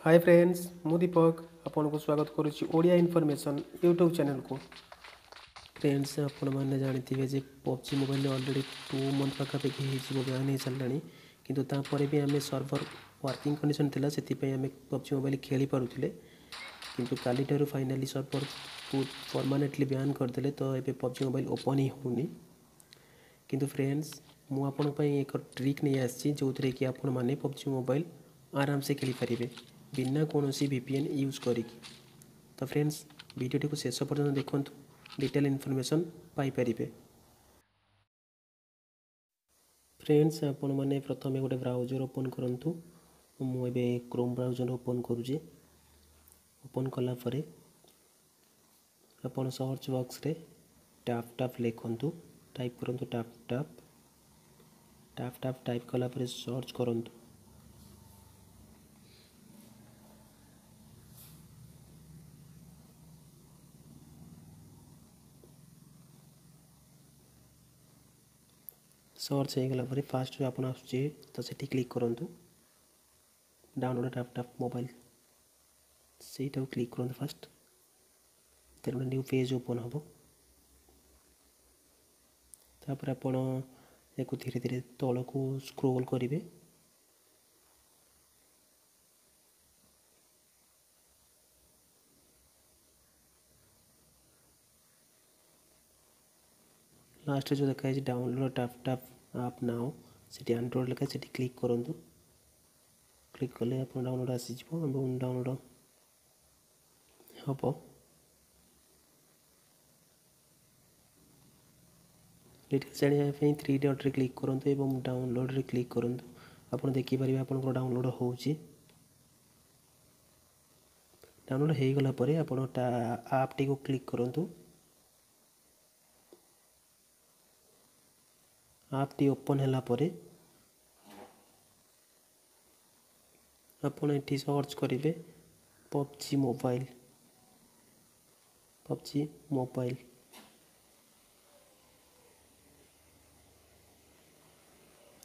Hi friends मु दीपक आपन को स्वागत करुच्ची ओडिया इनफॉरमेशन यूट्यूब चैनल को। फ्रेंड्स आपण मैंने जानते जे पबजी मोबाइल ऑलरेडी 2 मंथ पाखापाखि बैन हो सारा किंतु तापर भी आम सर्वर वर्किंग कंडीशन थिला से आम पबजी मोबाइल खेली पारुले किंतु काली ठारू फाइनाली सर्वर परमानेंटली बैन करदे तो ये पबजी मोबाइल ओपन ही होनी। किंतु फ्रेंड्स मु आपण एक ट्रिक नहीं आसी जो थे कि आपण मैंने पबजी मोबाइल आराम से खेली पारे बिना कौन VPN यूज करी। तो फ्रेंड्स वीडियो को शेष पर्यटन देखूँ डिटेल इनफॉरमेशन पाइपर। फ्रेंड्स आपण मैंने प्रथम गोटे ब्राउजर ओपन करूँ मुझे क्रोम ब्राउजर ओपन करुँचे। ओपन कलापर आपण सर्च बॉक्स रे टैप टैप लिखु टाइप करूँ tap tap tap tap type कलापर सर्च करूँ। सर्च हो गला फास्ट जो आप तो से क्लिक करूँ डाउनलोड टैप टैप मोबाइल से क्लिक करूँ फास्ट तेरे न्यू पेज ओपन हम तापर आपण एक धीरे धीरे तल को स्क्रोल करेंगे। लास्ट जो देखा है डाउनलोड टैप टैप आप नाउ से एंड्रॉइड लिखा से क्लिक करूँ। क्लिक कले आप डाउनलोड आसीज डाउनलोड हम डिटेल्स जानापी 3 डॉट रे क्लिक करूँ और डाउनलोड रे क्लिक करूँ। आप देखिपारे आप डाउनलोड हो डाउनलोड हो गलापर आप आप्टी को क्लिक करूँ। आप्टी ओपन है आपड़ ये सर्च करेंगे पबजी मोबाइल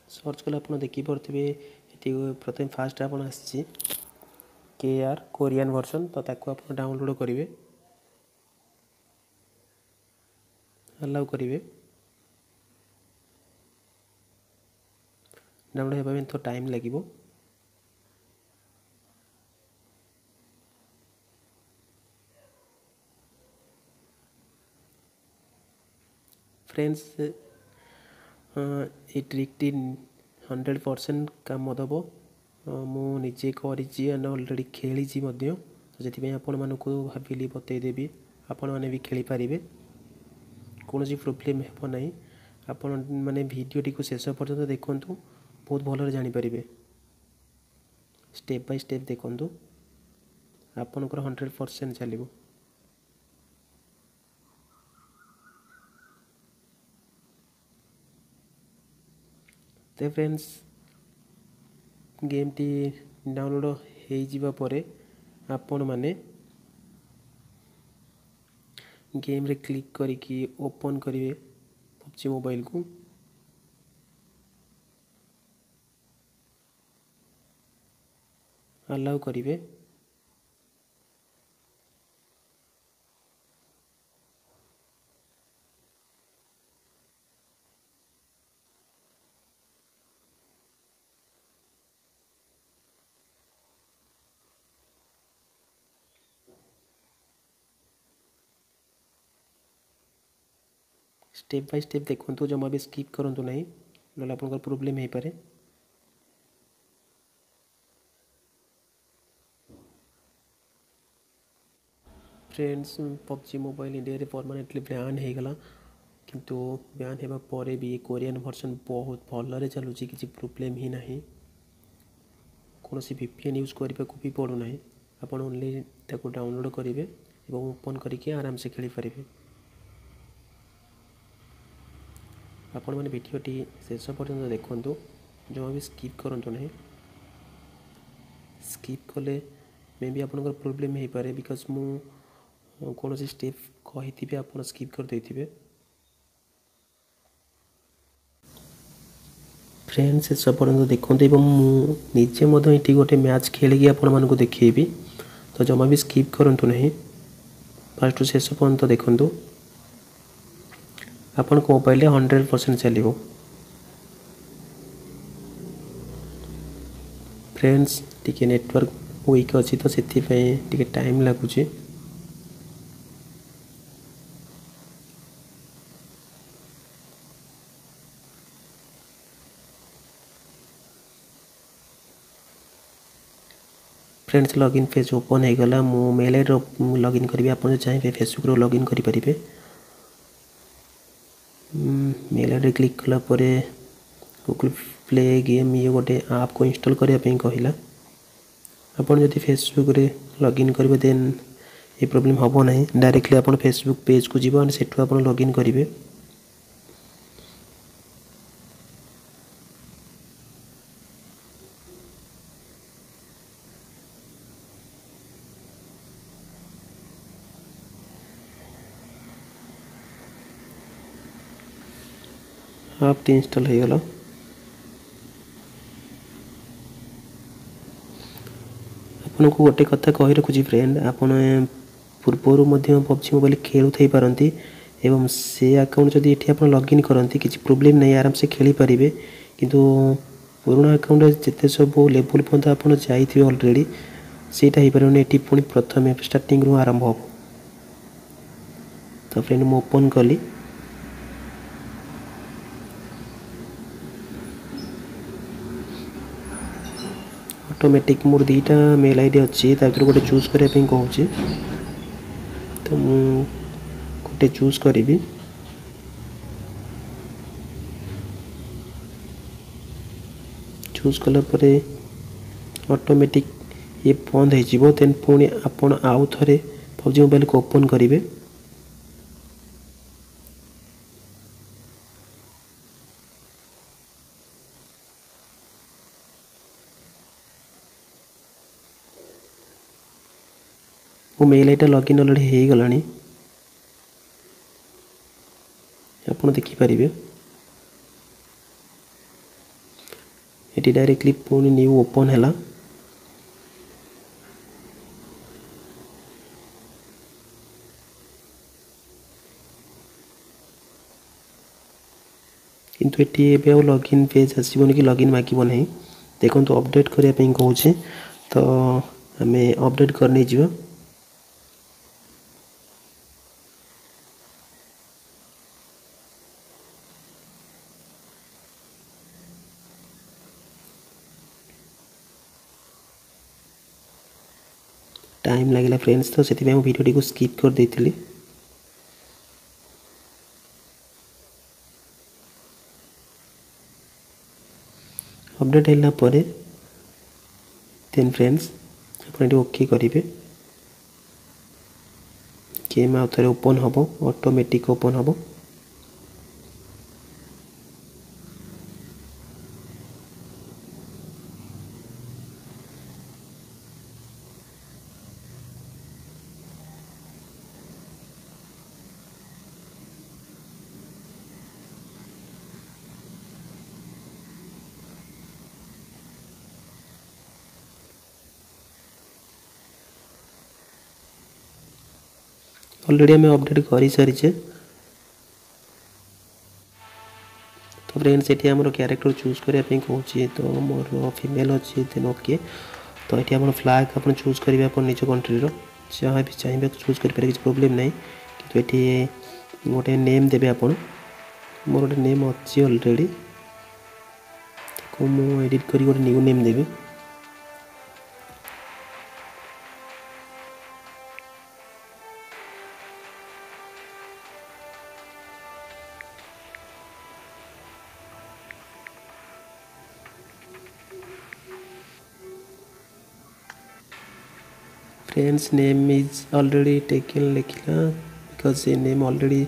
सर्च कले आप देखिपे प्रथम फास्ट आप KR कोरियन वर्जन तो ताको आप डाउनलोड करेंगे अलाउ करेंगे। डाउनलोड होगा तो टाइम लगे। फ्रेंड्स ये ट्रिकटी 100% काम दब मुझे करी ऑलरेडी खेली तो जी आपण मानक भाविली बतईदेवी आपण मैंने भी खेली पारे कौन प्रोब्लेम हे ना। आपण मैंने वीडियो को शेष पर्यटन देखूँ बहुत भल जानीपारे स्टेप बाय स्टेप देखूँ आपणकर 100% चलो। तो फ्रेंड्स गेम टी डाउनलोड हो जाए आपण मैंने गेम रे क्लिक करिकी ओपन करेंगे पबजी मोबाइल को। अलाउ करेंगे स्टेप बाय स्टेप देखो जमा भी स्किप करूँ ना ना आप प्रोब्लेम हो पारे। फ्रेंड्स पबजी मोबाइल इंडिया रे परमानेंटली बैन हो गला किंतु बैन होगा पर भी कोरियन वर्जन बहुत भल चलुची किसी प्रोब्लेम ही नहीं कौन VPN यूज करने को भी पड़ूना आप ओनली डाउनलोड करेंगे और ओपन करके आराम से खेली पारे। आपण मैंने वीडियोटी शेष पर्यटन देखूँ जमा भी स्किप करूँ ना स्किप कले मे भी आपंकर प्रोब्लेम हो पारे बिकज मु कौन स्टेप कही आप स्किप कर देते। फ्रेंड्स शेष पर्यटन देखते निजे ये गोटे मैच खेलिकी आपको देखी तो जमा भी स्किप करूँ ना फास्ट शेष पर्यटन देखूँ आपण मोबाइल 100% चलो। फ्रेंड्स टिके नेटवर्क वीक अच्छी तो से टाइम लगुच। फ्रेंड्स लॉगिन पेज ओपन हो गला मो मेल आई लॉगिन करी आप चाहिए फेसबुक रो लॉगिन करें। मेल आई क्लिक कला गूगल प्ले गेम ये गोटे आप को इंस्टॉल करने कहला आपड़ जब फेसबुक रे लॉगिन करेंगे देन ये प्रॉब्लम हम ना डायरेक्टली आप फेसबुक पेज को जीव से लॉगिन करेंगे। आप इंस्टॉल हो गला आपन को गोटे कथा कही रखुची फ्रेंड आपन पूर्वर पबजी मोबाइल खेलु थई पारंती एवं से अकाउंट जदि एठी आपन लॉगिन करंती किछि प्रॉब्लम नहीं आराम से खेली पारिबे किंतु पुराना अकाउंट जिते सब लेवल पर्यंत आपन जाइथिबे ऑलरेडी सेटा ही परने एठी पुनी प्रथम स्टार्टिंग रु आरंभ हो। तो फ्रेंड मो ओपन कली ऑटोमेटिक मोर दीटा मेल आईडी अच्छी ताकि गोटे चूज करने कहूँ तो गोटे चूज करी चूज कला ऑटोमेटिक ये बंद हो देन पुणी आपन आउ थे पबजी मोबाइल को ओपन करेंगे। वो मेल आईटा लॉगिन ऑलरेडी हो गलानी आप देखिपारे ये डायरेक्टली पुणी न्यू ओपन है किंतु ये लॉगिन पेज आसबन कि लॉगिन मागिब नहीं देखो तो अपडेट करने कहूँ तो आम अपडेट करने जा टाइम लगे फ्रेंड्स तो से वीडियो टी को स्किप कर देती। अपडेट है देन फ्रेंड्स आप ओके करेंगे गेम आउ थे ओपन हम ऑटोमेटिक ओपन हम। ऑलरेडी हमें अपडेट कर सारी तो फ्रेंड्स ये आम क्यारेक्टर चूज करने कहूँ तो मोर फीमेल अच्छी देन ओके तो ये आप फ्लैग आप चूज करेंगे आप निज कंट्री जहाँ भी चाहिए चूज कर किसी प्रोब्लेम ना कि ये गोटे नेम देवे आप मोर गोटे नेम अच्छी ऑलरेडी मुझे एडिट कर गोटे new name Devi. Friends name is already taken लिखला बिकॉज ये नेम ऑलरेडी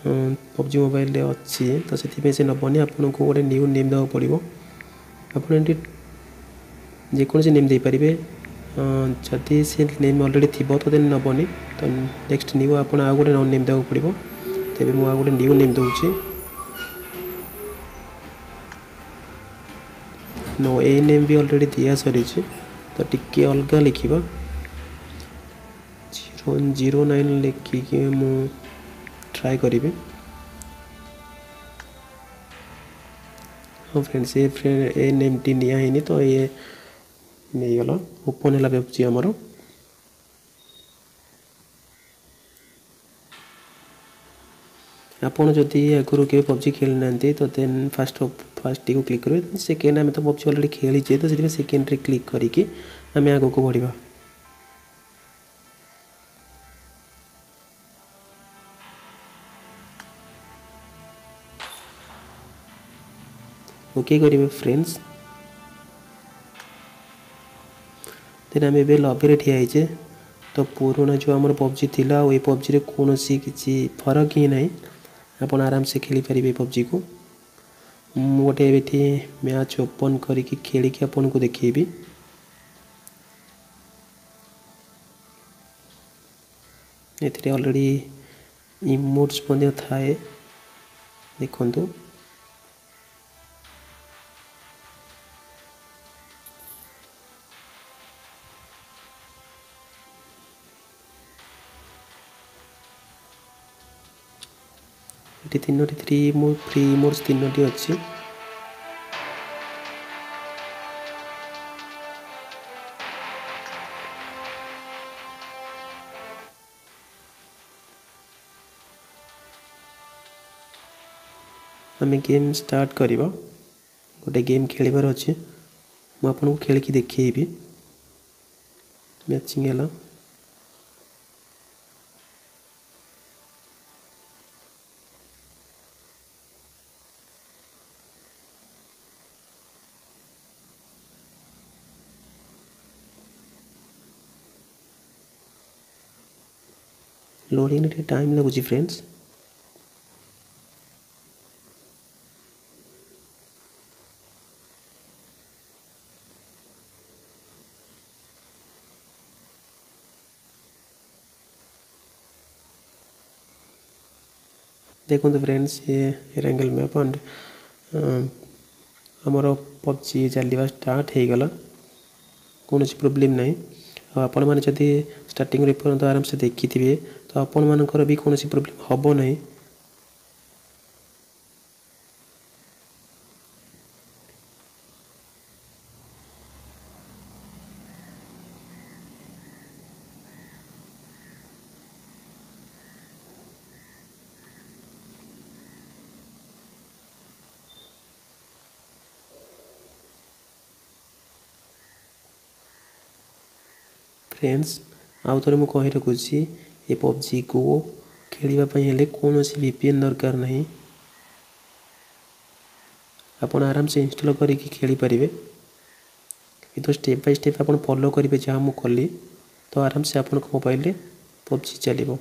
पबजी मोबाइल अच्छी तो से नबनी आपको गोटे न्यू नेम देवा पड़ो आप जेकोसी नेम दे पारे जदि से नेम ऑलरेडी थी तो देन नबनी तो नेक्स्ट न्यू आप गोटे नेम देवा पड़ो तेज मुझे गोटे न्यू नेम दूसरी नो ए नेम भी ऑलरेडी दिया सरी तो टिके अलग लिखा 009 लिखिकी मु ट्राए करी। हाँ फ्रेंड्स ये नेम टी नियानी तो ये नहीं गला ओपन है पबजी आमर। आपड़ जदि आगुरी के पबजी खेली ना तो देन फास्ट टी को क्लिक करेंगे। सेकेंड आम तो पबजी अलरेडी खेलीचे तो से सेकेंड रे क्लिक करके आम आग को बढ़ा। ओके करेंगे फ्रेंड्स। देन आम ए लॉबी ठियाचे तो पुराना जो आम पबजी थी ये पबजी कौन किसी फरक ही ना आप आराम से खेली पारे पबजी को। गोटे ये मैच ओपन करके खेलिकी आपन को देखेबी। ये ऑलरेडी इमोट्स थाए देखु। ये तीनो फ्री इमोट्स तीनो अच्छी। आम गेम स्टार्ट करवा गोटे गेम खेलिबार अच्छे मुझे खेलिकी देखी मैचिंग है। लोडिंग टाइम लगुच फ्रेंड्स। देखो फ्रेंड्स ये रैंगल मैप एंड आमर पबजी चलवा स्टार्ट हो गला कौन प्रोब्लेम ना। आपण मैंने जदि स्टार्टिंग पर्यंत आराम से देखी थे तो आपण मानकर भी कौन प्रोब्लेम हम ना। फ्रेंड्स आउ थे मुझे कही रखुच्छी ये पबजी को खेलने कौन VPN दरकार नहीं। आप आराम से इंस्टॉल करके खेली पारे। ये तो स्टेप बाय स्टेप आप फॉलो करेंगे जहाँ मुझे कली तो आराम से आप मोबाइल रे पबजी चलो।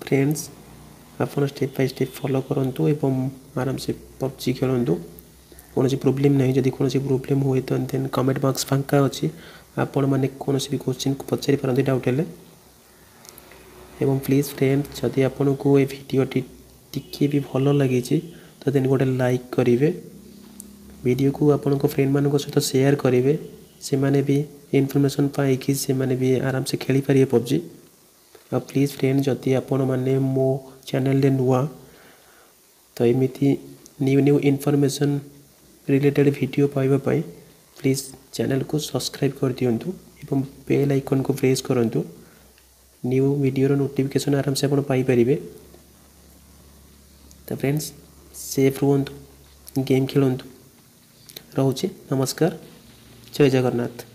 फ्रेंड्स आप स्टेप बाय स्टेप फॉलो करूँ एवं आराम से पबजी खेलूँ कौन प्रोब्लेम नहीं। जदि कौन प्रोब्लेम हुए तो देन कमेंट बॉक्स फांका अच्छी आपण मैंने कौन भी क्वेश्चन को पचारि पारती डाउट है। एवं प्लीज फ्रेंड्स जदि आपन को ये वीडियोटी टिके भी भल लगी तो देन गोटे लाइक करेंगे वीडियो को आपण को फ्रेंड मान सहित शेयर करेंगे से माने भी इनफॉरमेशन पाई से माने भी आराम से खेली पारे पबजी। और प्लीज फ्रेंड जदि आपण मैंने मो चैनल रे नुआ तो एमती new new information related video पाइबापी प्लीज चैनल को सब्सक्राइब कर दिंतु एवं बेल आइकन को प्रेस करूँ न्यू वीडियो नोटिफिकेशन आराम से आप पाइपर। तो फ्रेंड्स सेफ रुहतु गेम खेलतु रोचे नमस्कार जय जगन्नाथ।